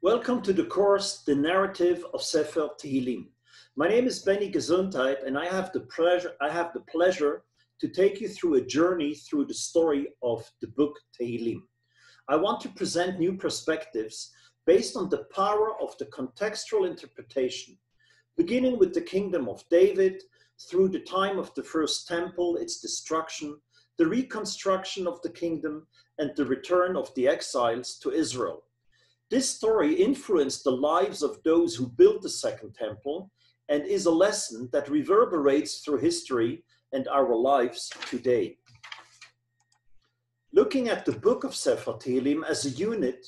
Welcome to the course, The Narrative of Sefer Tehillim. My name is Beni Gesundheit, and I have the pleasure to take you through a journey through the story of the book Tehillim. I want to present new perspectives based on the power of the contextual interpretation, beginning with the kingdom of David, through the time of the first temple, its destruction, the reconstruction of the kingdom, and the return of the exiles to Israel. This story influenced the lives of those who built the second temple and is a lesson that reverberates through history and our lives today. Looking at the book of Sefer Tehillim as a unit,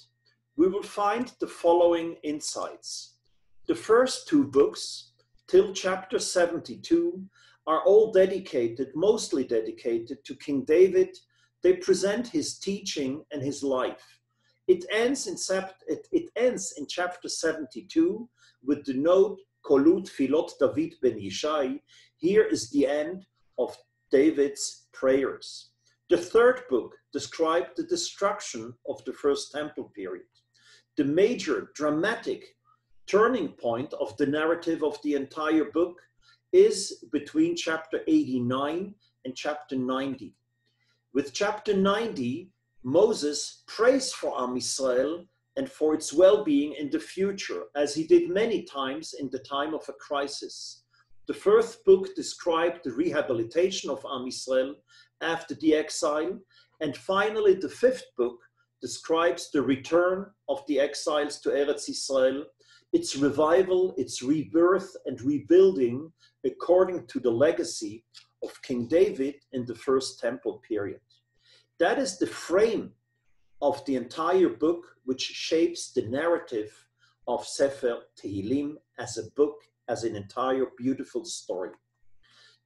we will find the following insights. The first two books, till chapter 72, are all mostly dedicated to King David. They present his teaching and his life. It ends in chapter 72 with the note, Kolut Filot David ben Yishai. Here is the end of David's prayers. The third book described the destruction of the first temple period. The major dramatic turning point of the narrative of the entire book is between chapter 89 and chapter 90. With chapter 90, Moses prays for Israel and for its well-being in the future, as he did many times in the time of a crisis. The fourth book described the rehabilitation of Israel after the exile, and finally the fifth book describes the return of the exiles to Eretz Israel, its revival, its rebirth and rebuilding according to the legacy of King David in the first temple period. That is the frame of the entire book, which shapes the narrative of Sefer Tehillim as a book, as an entire beautiful story.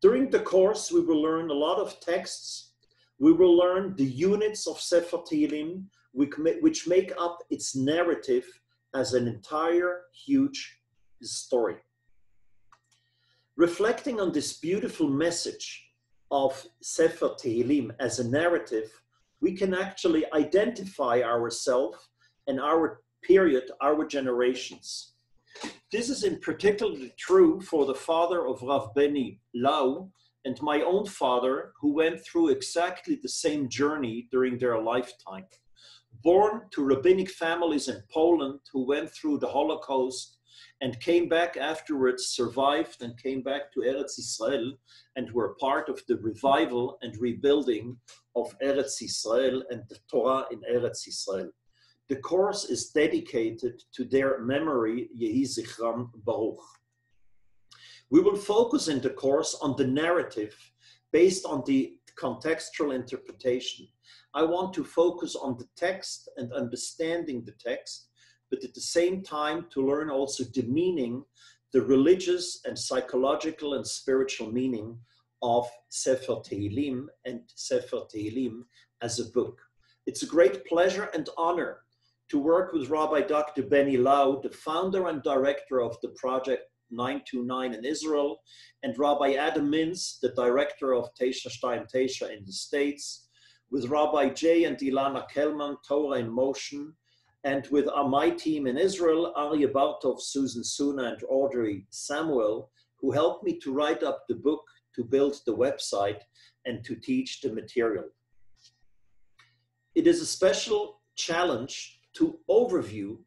During the course, we will learn a lot of texts. We will learn the units of Sefer Tehillim, which make up its narrative as an entire huge story. Reflecting on this beautiful message of Sefer Tehillim as a narrative, we can actually identify ourselves and our period, our generations. This is in particularly true for the father of Rav Beni Lau and my own father, who went through exactly the same journey during their lifetime. Born to rabbinic families in Poland who went through the Holocaust and came back afterwards, survived and came back to Eretz Israel and were part of the revival and rebuilding of Eretz Israel and the Torah in Eretz Israel. The course is dedicated to their memory, Yehi Zichram Baruch. We will focus in the course on the narrative based on the contextual interpretation. I want to focus on the text and understanding the text, but at the same time to learn also the meaning, the religious and psychological and spiritual meaning of Sefer Tehillim and Sefer Tehillim as a book. It's a great pleasure and honor to work with Rabbi Dr. Beni Lau, the founder and director of the project 929 in Israel, and Rabbi Adam Mintz, the director of Tesha Shtayim Tesha in the States, with Rabbi Jay and Ilana Kelman, Torah in Motion, and with my team in Israel, Aryeh Bartov, Susan Suna, and Audrey Samuel, who helped me to write up the book, to build the website, and to teach the material. It is a special challenge to overview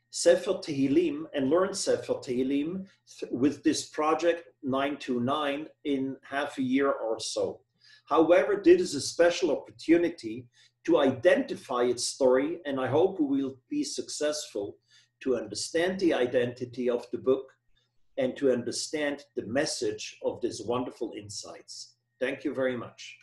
Sefer Tehillim and learn Sefer Tehillim with this project 929 in half a year or so. However, this is a special opportunity to identify its story, and I hope we will be successful to understand the identity of the book and to understand the message of these wonderful insights. Thank you very much.